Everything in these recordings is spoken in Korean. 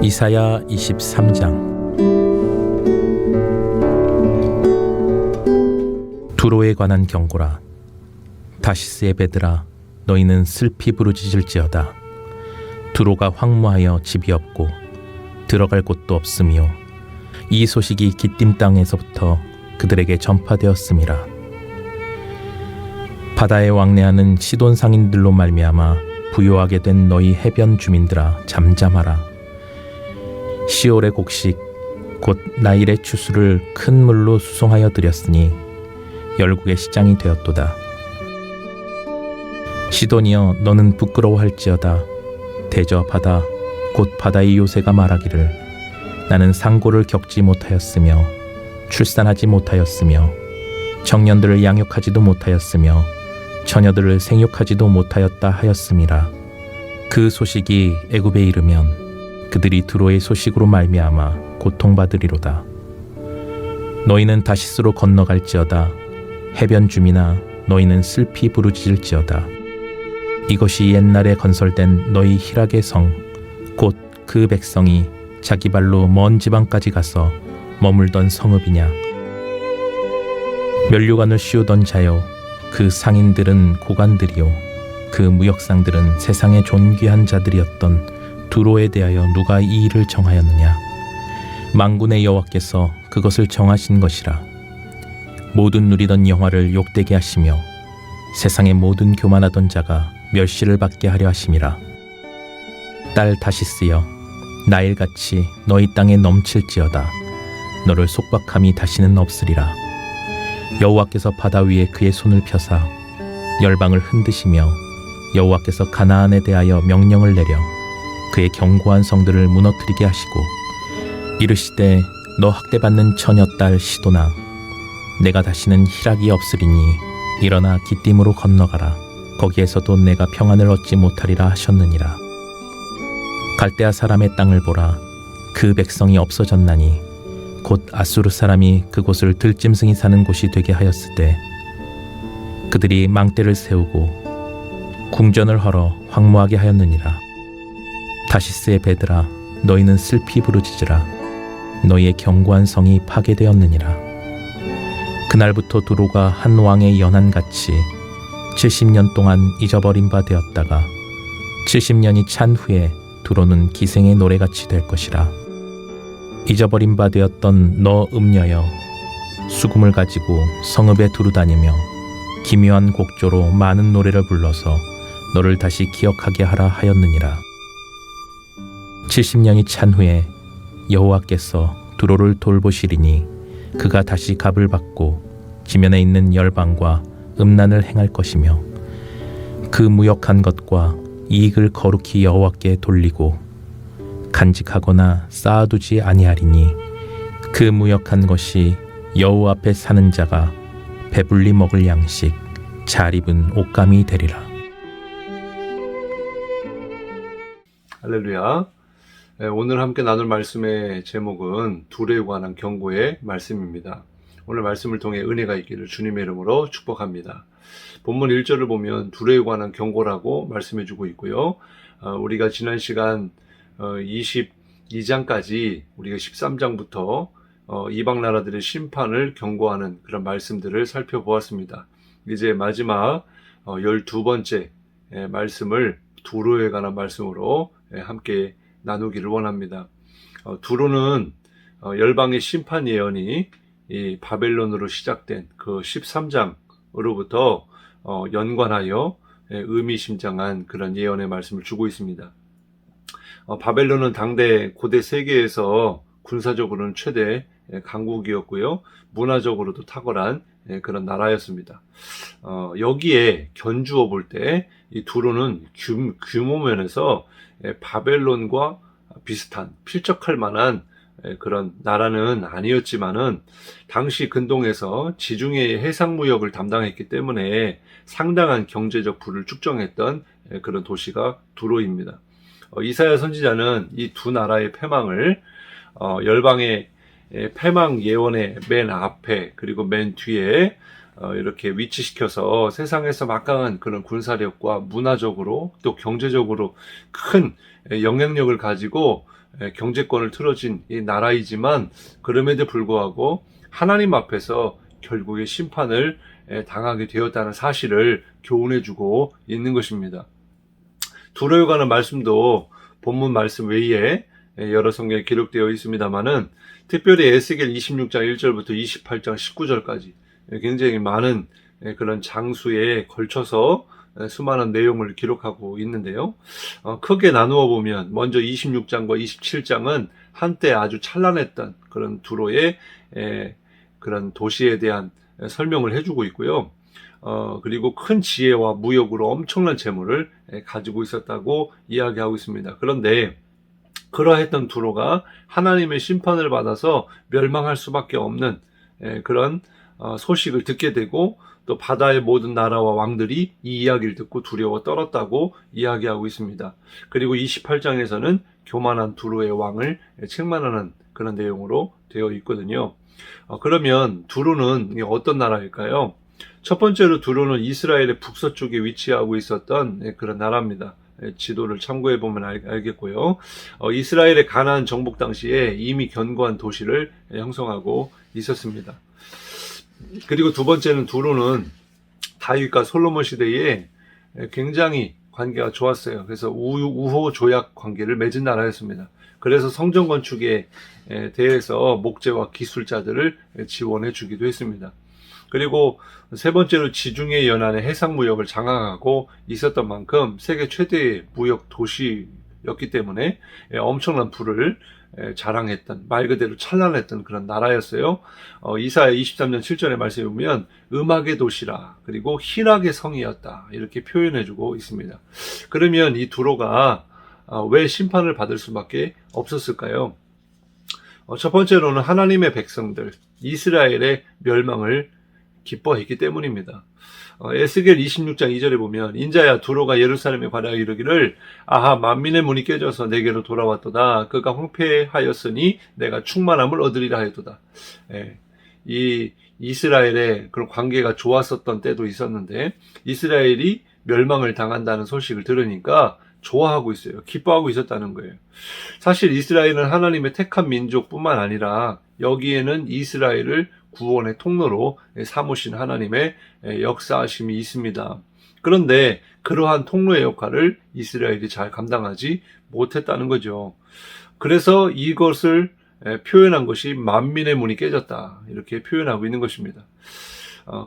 이사야 23장. 두로에 관한 경고라. 다시스의 배들아, 너희는 슬피 부르짖을지어다. 두로가 황무하여 집이 없고 들어갈 곳도 없으며 이 소식이 기띔 땅에서부터 그들에게 전파되었음이라. 바다에 왕래하는 시돈 상인들로 말미암아 부요하게 된 너희 해변 주민들아, 잠잠하라. 시올의 곡식 곧 나일의 추수를 큰 물로 수송하여 드렸으니 열국의 시장이 되었도다. 시돈이여, 너는 부끄러워할지어다. 대저 바다 곧 바다의 요새가 말하기를 나는 상고를 겪지 못하였으며 출산하지 못하였으며 청년들을 양육하지도 못하였으며 처녀들을 생육하지도 못하였다 하였음이라. 그 소식이 애굽에 이르면 그들이 두로의 소식으로 말미암아 고통받으리로다. 너희는 다시스로 건너갈지어다. 해변 주민아, 너희는 슬피 부르짖을지어다. 이것이 옛날에 건설된 너희 희락의 성, 곧 그 백성이 자기 발로 먼 지방까지 가서 머물던 성읍이냐. 면류관을 씌우던 자여, 그 상인들은 고관들이요 그 무역상들은 세상의 존귀한 자들이었던 두로에 대하여 누가 이 일을 정하였느냐. 만군의 여호와께서 그것을 정하신 것이라. 모든 누리던 영화를 욕되게 하시며 세상의 모든 교만하던 자가 멸시를 받게 하려 하심이라. 딸 다시스여, 나일같이 너희 땅에 넘칠지어다. 너를 속박함이 다시는 없으리라. 여호와께서 바다 위에 그의 손을 펴사 열방을 흔드시며 여호와께서 가나안에 대하여 명령을 내려 그의 견고한 성들을 무너뜨리게 하시고 이르시되, 너 학대받는 처녀 딸 시도나, 내가 다시는 희락이 없으리니 일어나 기띔으로 건너가라. 거기에서도 내가 평안을 얻지 못하리라 하셨느니라. 갈대아 사람의 땅을 보라. 그 백성이 없어졌나니 곧 아수르 사람이 그곳을 들짐승이 사는 곳이 되게 하였을 때 그들이 망대를 세우고 궁전을 헐어 황무하게 하였느니라. 다시스의 배들아, 너희는 슬피 부르짖으라. 너희의 견고한 성이 파괴되었느니라. 그날부터 두로가 한 왕의 연한같이 70년 동안 잊어버린 바 되었다가 70년이 찬 후에 두로는 기생의 노래같이 될 것이라. 잊어버린 바 되었던 너 음녀여, 수금을 가지고 성읍에 두루다니며 기묘한 곡조로 많은 노래를 불러서 너를 다시 기억하게 하라 하였느니라. 70년이 찬 후에 여호와께서 두로를 돌보시리니 그가 다시 값을 받고 지면에 있는 열방과 음란을 행할 것이며 그 무역한 것과 이익을 거룩히 여호와께 돌리고 간직하거나 쌓아두지 아니하리니 그 무역한 것이 여호와 앞에 사는 자가 배불리 먹을 양식, 잘 입은 옷감이 되리라. 할렐루야. 오늘 함께 나눌 말씀의 제목은 두로에 관한 경고의 말씀입니다. 오늘 말씀을 통해 은혜가 있기를 주님의 이름으로 축복합니다. 본문 1절을 보면 두로에 관한 경고라고 말씀해주고 있고요. 우리가 지난 시간 22장까지 우리가 13장부터 이방 나라들의 심판을 경고하는 그런 말씀들을 살펴보았습니다. 이제 마지막 12번째 말씀을 두로에 관한 말씀으로 함께 나누기를 원합니다. 두로는 열방의 심판 예언이 이 바벨론으로 시작된 그 13장으로부터 연관하여 의미심장한 그런 예언의 말씀을 주고 있습니다. 바벨론은 당대 고대 세계에서 군사적으로는 최대 강국이었고요. 문화적으로도 탁월한 그런 나라였습니다. 여기에 견주어 볼 때 이 두로는 규모 면에서 바벨론과 비슷한 필적할 만한 그런 나라는 아니었지만은 당시 근동에서 지중해의 해상무역을 담당했기 때문에 상당한 경제적 부를 축적했던 그런 도시가 두로입니다. 이사야 선지자는 이 두 나라의 패망을 열방의 패망 예언의 맨 앞에 그리고 맨 뒤에 이렇게 위치시켜서 세상에서 막강한 그런 군사력과 문화적으로 또 경제적으로 큰 영향력을 가지고 경제권을 틀어진 이 나라이지만 그럼에도 불구하고 하나님 앞에서 결국에 심판을 당하게 되었다는 사실을 교훈해주고 있는 것입니다. 두로에 관한 말씀도 본문 말씀 외에 여러 성경에 기록되어 있습니다만은 특별히 에스겔 26장 1절부터 28장 19절까지 굉장히 많은 그런 장수에 걸쳐서 수많은 내용을 기록하고 있는데요. 크게 나누어 보면 먼저 26장과 27장은 한때 아주 찬란했던 그런 두로의 그런 도시에 대한 설명을 해주고 있고요. 그리고 큰 지혜와 무역으로 엄청난 재물을 가지고 있었다고 이야기하고 있습니다. 그런데 그러했던 두로가 하나님의 심판을 받아서 멸망할 수밖에 없는 그런 소식을 듣게 되고 또 바다의 모든 나라와 왕들이 이 이야기를 듣고 두려워 떨었다고 이야기하고 있습니다. 그리고 28장에서는 교만한 두로의 왕을 책망하는 그런 내용으로 되어 있거든요. 그러면 두로는 어떤 나라일까요? 첫 번째로 두로는 이스라엘의 북서쪽에 위치하고 있었던 그런 나라입니다. 지도를 참고해 보면 알겠고요. 이스라엘의 가나안 정복 당시에 이미 견고한 도시를 형성하고 있었습니다. 그리고 두 번째는 두로는 다윗과 솔로몬 시대에 굉장히 관계가 좋았어요. 그래서 우호 조약 관계를 맺은 나라였습니다. 그래서 성전 건축에 대해서 목재와 기술자들을 지원해 주기도 했습니다. 그리고 세 번째로 지중해 연안의 해상 무역을 장악하고 있었던 만큼 세계 최대의 무역 도시였기 때문에 엄청난 부를 자랑했던, 말 그대로 찬란했던 그런 나라였어요. 이사야 23년 7절의 말씀에 보면 음악의 도시라, 그리고 희락의 성이었다, 이렇게 표현해주고 있습니다. 그러면 이 두로가 왜 심판을 받을 수밖에 없었을까요? 첫 번째로는 하나님의 백성들, 이스라엘의 멸망을 기뻐했기 때문입니다. 에스겔 26장 2절에 보면 인자야 두로가 예루살렘에 관하여 이르기를 아하 만민의 문이 깨져서 내게로 돌아왔도다. 그가 황폐하였으니 내가 충만함을 얻으리라 하였도다. 이 이스라엘의 그런 관계가 좋았었던 때도 있었는데 이스라엘이 멸망을 당한다는 소식을 들으니까 좋아하고 있어요. 기뻐하고 있었다는 거예요. 사실 이스라엘은 하나님의 택한 민족뿐만 아니라 여기에는 이스라엘을 구원의 통로로 삼으신 하나님의 역사하심이 있습니다. 그런데 그러한 통로의 역할을 이스라엘이 잘 감당하지 못했다는 거죠. 그래서 이것을 표현한 것이 만민의 문이 깨졌다, 이렇게 표현하고 있는 것입니다.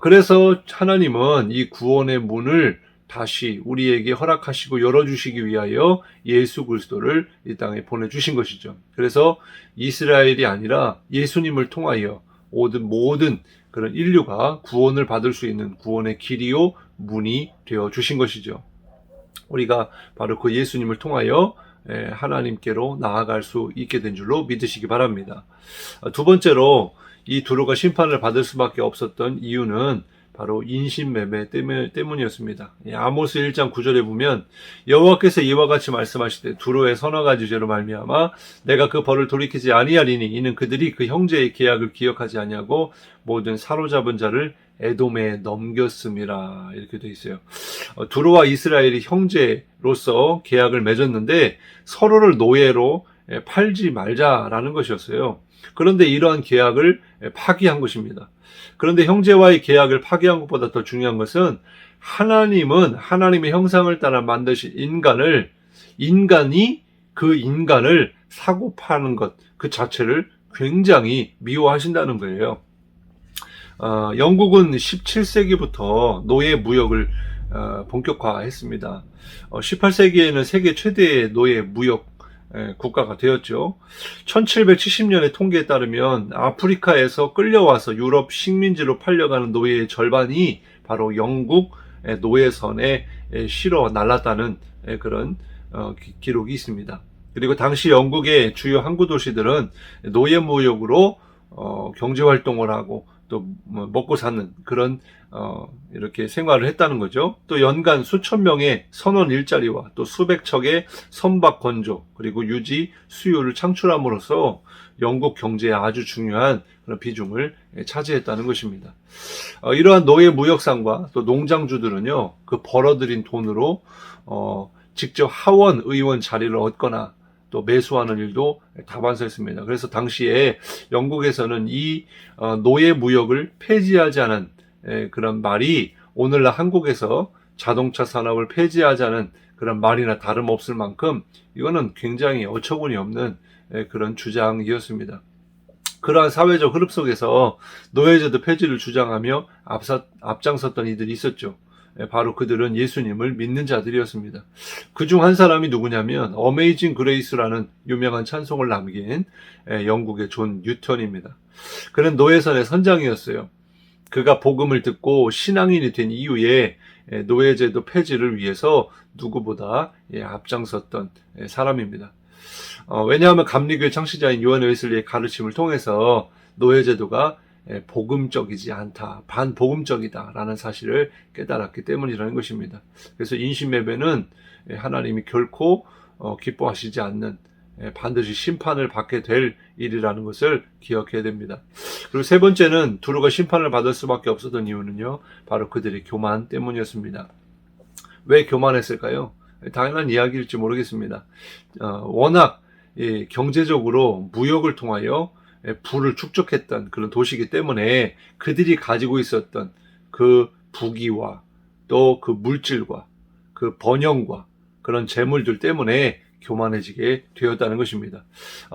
그래서 하나님은 이 구원의 문을 다시 우리에게 허락하시고 열어주시기 위하여 예수 그리스도를 이 땅에 보내주신 것이죠. 그래서 이스라엘이 아니라 예수님을 통하여 모든 그런 인류가 구원을 받을 수 있는 구원의 길이요 문이 되어 주신 것이죠. 우리가 바로 그 예수님을 통하여 하나님께로 나아갈 수 있게 된 줄로 믿으시기 바랍니다. 두 번째로 이 두로가 심판을 받을 수밖에 없었던 이유는 바로 인신매매 때문이었습니다. 아모스 1장 9절에 보면 여호와께서 이와 같이 말씀하시되 두로의 선화 가지 죄로 말미암아 내가 그 벌을 돌이키지 아니하리니 이는 그들이 그 형제의 계약을 기억하지 아니하고 모든 사로잡은 자를 에돔에 넘겼음이라, 이렇게 되어 있어요. 두로와 이스라엘이 형제로서 계약을 맺었는데 서로를 노예로 팔지 말자라는 것이었어요. 그런데 이러한 계약을 파기한 것입니다. 그런데 형제와의 계약을 파기한 것보다 더 중요한 것은 하나님은 하나님의 형상을 따라 만드신 인간이 그 인간을 사고 파는 것 그 자체를 굉장히 미워하신다는 거예요. 영국은 17세기부터 노예 무역을 본격화했습니다. 18세기에는 세계 최대의 노예 무역 국가가 되었죠. 1770년의 통계에 따르면 아프리카에서 끌려와서 유럽 식민지로 팔려가는 노예의 절반이 바로 영국 노예선에 실어 날랐다는 그런 기록이 있습니다. 그리고 당시 영국의 주요 항구 도시들은 노예 무역으로 경제활동을 하고 또 먹고 사는 그런 이렇게 생활을 했다는 거죠. 또 연간 수천 명의 선원 일자리와 또 수백 척의 선박 건조 그리고 유지 수요를 창출함으로써 영국 경제에 아주 중요한 그런 비중을 차지했다는 것입니다. 이러한 노예 무역상과 또 농장주들은요, 그 벌어들인 돈으로 직접 하원 의원 자리를 얻거나 또 매수하는 일도 다반사했습니다. 그래서 당시에 영국에서는 이 노예 무역을 폐지하지 않은 그런 말이 오늘날 한국에서 자동차 산업을 폐지하자는 그런 말이나 다름없을 만큼 이거는 굉장히 어처구니 없는 그런 주장이었습니다. 그러한 사회적 흐름 속에서 노예제도 폐지를 주장하며 앞장섰던 이들이 있었죠. 바로 그들은 예수님을 믿는 자들이었습니다. 그중 한 사람이 누구냐면 어메이징 그레이스라는 유명한 찬송을 남긴 영국의 존 뉴턴입니다. 그는 노예선의 선장이었어요. 그가 복음을 듣고 신앙인이 된 이후에 노예제도 폐지를 위해서 누구보다 앞장섰던 사람입니다. 왜냐하면 감리교회 창시자인 요한 웨슬리의 가르침을 통해서 노예제도가 복음적이지 않다, 반복음적이다라는 사실을 깨달았기 때문이라는 것입니다. 그래서 인신매매는 하나님이 결코 기뻐하시지 않는 반드시 심판을 받게 될 일이라는 것을 기억해야 됩니다. 그리고 세 번째는 두루가 심판을 받을 수밖에 없었던 이유는요, 바로 그들의 교만 때문이었습니다. 왜 교만했을까요? 당연한 이야기일지 모르겠습니다. 워낙 경제적으로 무역을 통하여 부를 축적했던 그런 도시이기 때문에 그들이 가지고 있었던 그 부귀와 또 그 물질과 그 번영과 그런 재물들 때문에 교만해지게 되었다는 것입니다.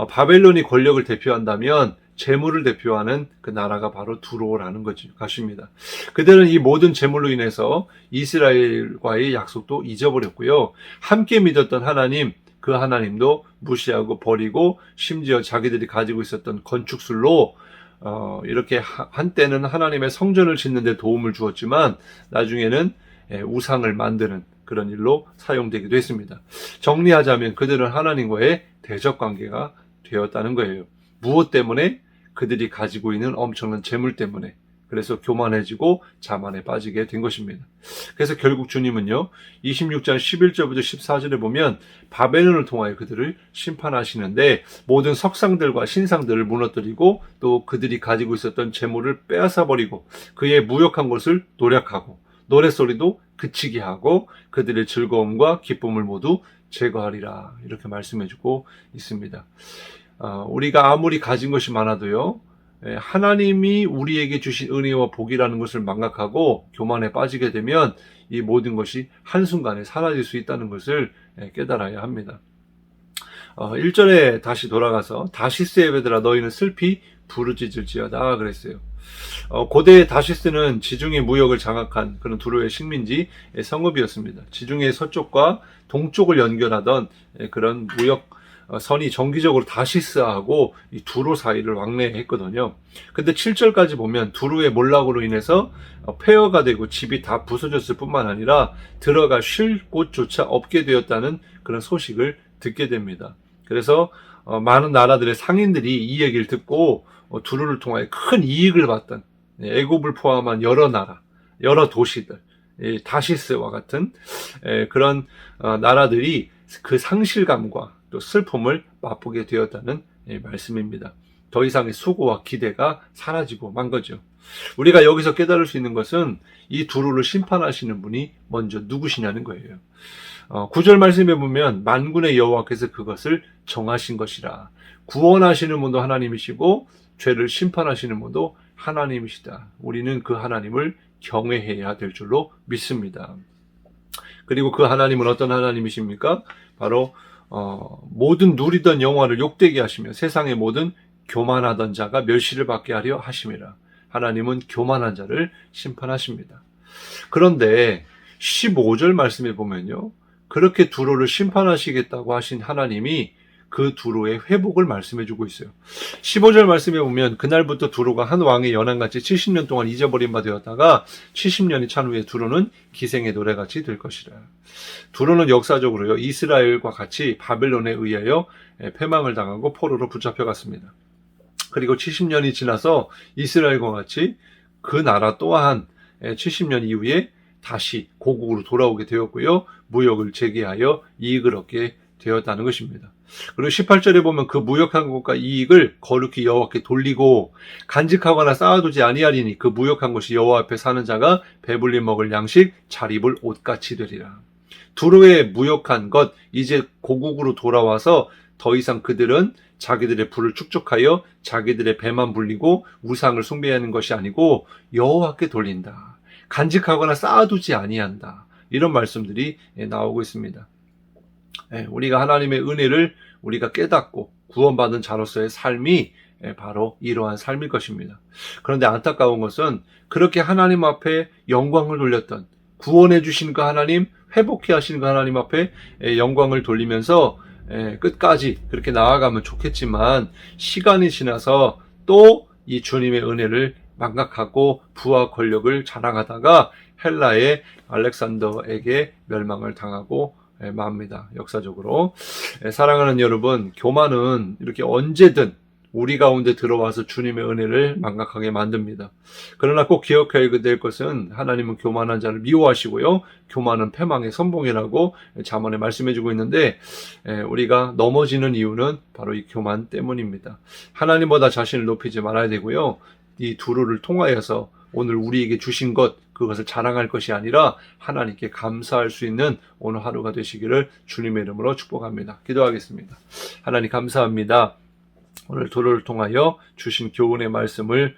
바벨론이 권력을 대표한다면 재물을 대표하는 그 나라가 바로 두로라는 것입니다. 그들은 이 모든 재물로 인해서 이스라엘과의 약속도 잊어버렸고요. 함께 믿었던 하나님, 그 하나님도 무시하고 버리고 심지어 자기들이 가지고 있었던 건축술로 이렇게 한때는 하나님의 성전을 짓는 데 도움을 주었지만 나중에는 우상을 만드는 그런 일로 사용되기도 했습니다. 정리하자면 그들은 하나님과의 대적 관계가 되었다는 거예요. 무엇 때문에? 그들이 가지고 있는 엄청난 재물 때문에. 그래서 교만해지고 자만에 빠지게 된 것입니다. 그래서 결국 주님은요, 26장 11절부터 14절에 보면 바벨론을 통하여 그들을 심판하시는데 모든 석상들과 신상들을 무너뜨리고 또 그들이 가지고 있었던 재물을 빼앗아버리고 그의 무역한 것을 노력하고 노랫소리도 그치게 하고 그들의 즐거움과 기쁨을 모두 제거하리라, 이렇게 말씀해주고 있습니다. 우리가 아무리 가진 것이 많아도요, 하나님이 우리에게 주신 은혜와 복이라는 것을 망각하고 교만에 빠지게 되면 이 모든 것이 한순간에 사라질 수 있다는 것을 깨달아야 합니다. 1절에 다시 돌아가서 다시스 예배들아 너희는 슬피 부르짖을지어다 그랬어요. 고대 다시스는 지중해 무역을 장악한 그런 두로의 식민지 성읍이었습니다. 지중해 서쪽과 동쪽을 연결하던 그런 무역 선이 정기적으로 다시스하고 이 두로 사이를 왕래했거든요. 근데 7절까지 보면 두로의 몰락으로 인해서 폐허가 되고 집이 다 부서졌을 뿐만 아니라 들어가 쉴 곳조차 없게 되었다는 그런 소식을 듣게 됩니다. 그래서 많은 나라들의 상인들이 이 얘기를 듣고 두로를 통하여 큰 이익을 봤던 애굽을 포함한 여러 나라, 여러 도시들, 다시스와 같은 그런 나라들이 그 상실감과 또 슬픔을 맛보게 되었다는 말씀입니다. 더 이상의 수고와 기대가 사라지고 만 거죠. 우리가 여기서 깨달을 수 있는 것은 이 두루를 심판하시는 분이 먼저 누구시냐는 거예요. 9절 말씀에 보면 만군의 여호와께서 그것을 정하신 것이라. 구원하시는 분도 하나님이시고 죄를 심판하시는 분도 하나님이시다. 우리는 그 하나님을 경외해야 될 줄로 믿습니다. 그리고 그 하나님은 어떤 하나님이십니까? 바로 모든 누리던 영화를 욕되게 하시며 세상의 모든 교만하던 자가 멸시를 받게 하려 하심이라. 하나님은 교만한 자를 심판하십니다. 그런데 15절 말씀에 보면요, 그렇게 두로를 심판하시겠다고 하신 하나님이 그 두로의 회복을 말씀해주고 있어요. 15절 말씀에 보면 그날부터 두로가 한 왕의 연한같이 70년 동안 잊어버린 바 되었다가 70년이 찬 후에 두로는 기생의 노래같이 될 것이라. 두로는 역사적으로요, 이스라엘과 같이 바벨론에 의하여 패망을 당하고 포로로 붙잡혀갔습니다. 그리고 70년이 지나서 이스라엘과 같이 그 나라 또한 70년 이후에 다시 고국으로 돌아오게 되었고요, 무역을 재개하여 이익을 얻게 되었다는 것입니다. 그리고 18절에 보면 그 무역한 것과 이익을 거룩히 여호와께 돌리고 간직하거나 쌓아두지 아니하리니 그 무역한 것이 여호와 앞에 사는 자가 배불리 먹을 양식 잘 입을 옷같이 되리라. 두로에 무역한 것 이제 고국으로 돌아와서 더 이상 그들은 자기들의 부를 축적하여 자기들의 배만 불리고 우상을 숭배하는 것이 아니고 여호와께 돌린다. 간직하거나 쌓아두지 아니한다. 이런 말씀들이 나오고 있습니다. 우리가 하나님의 은혜를 우리가 깨닫고 구원받은 자로서의 삶이 바로 이러한 삶일 것입니다. 그런데 안타까운 것은 그렇게 하나님 앞에 영광을 돌렸던 구원해 주신 그 하나님, 회복해 하신 그 하나님 앞에 영광을 돌리면서 끝까지 그렇게 나아가면 좋겠지만 시간이 지나서 또 이 주님의 은혜를 망각하고 부와 권력을 자랑하다가 헬라의 알렉산더에게 멸망을 당하고 맙니다. 역사적으로. 사랑하는 여러분, 교만은 이렇게 언제든 우리 가운데 들어와서 주님의 은혜를 망각하게 만듭니다. 그러나 꼭 기억해야 될 것은 하나님은 교만한 자를 미워하시고요. 교만은 패망의 선봉이라고 잠언에 말씀해주고 있는데 우리가 넘어지는 이유는 바로 이 교만 때문입니다. 하나님보다 자신을 높이지 말아야 되고요. 이 두루를 통하여서 오늘 우리에게 주신 것 그것을 자랑할 것이 아니라 하나님께 감사할 수 있는 오늘 하루가 되시기를 주님의 이름으로 축복합니다. 기도하겠습니다. 하나님 감사합니다. 오늘 도로를 통하여 주신 교훈의 말씀을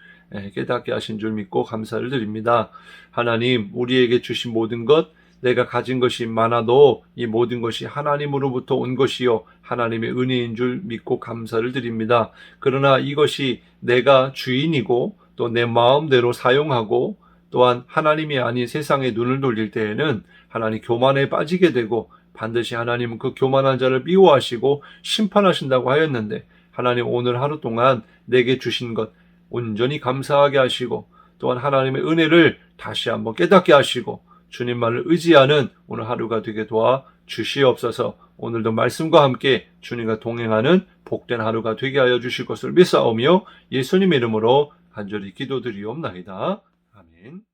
깨닫게 하신 줄 믿고 감사를 드립니다. 하나님, 우리에게 주신 모든 것, 내가 가진 것이 많아도 이 모든 것이 하나님으로부터 온 것이요 하나님의 은혜인 줄 믿고 감사를 드립니다. 그러나 이것이 내가 주인이고 또 내 마음대로 사용하고 또한 하나님이 아닌 세상에 눈을 돌릴 때에는 하나님 교만에 빠지게 되고 반드시 하나님은 그 교만한 자를 미워하시고 심판하신다고 하였는데 하나님 오늘 하루 동안 내게 주신 것 온전히 감사하게 하시고 또한 하나님의 은혜를 다시 한번 깨닫게 하시고 주님만을 의지하는 오늘 하루가 되게 도와 주시옵소서. 오늘도 말씀과 함께 주님과 동행하는 복된 하루가 되게 하여 주실 것을 믿사오며 예수님의 이름으로 간절히 기도드리옵나이다. 아멘.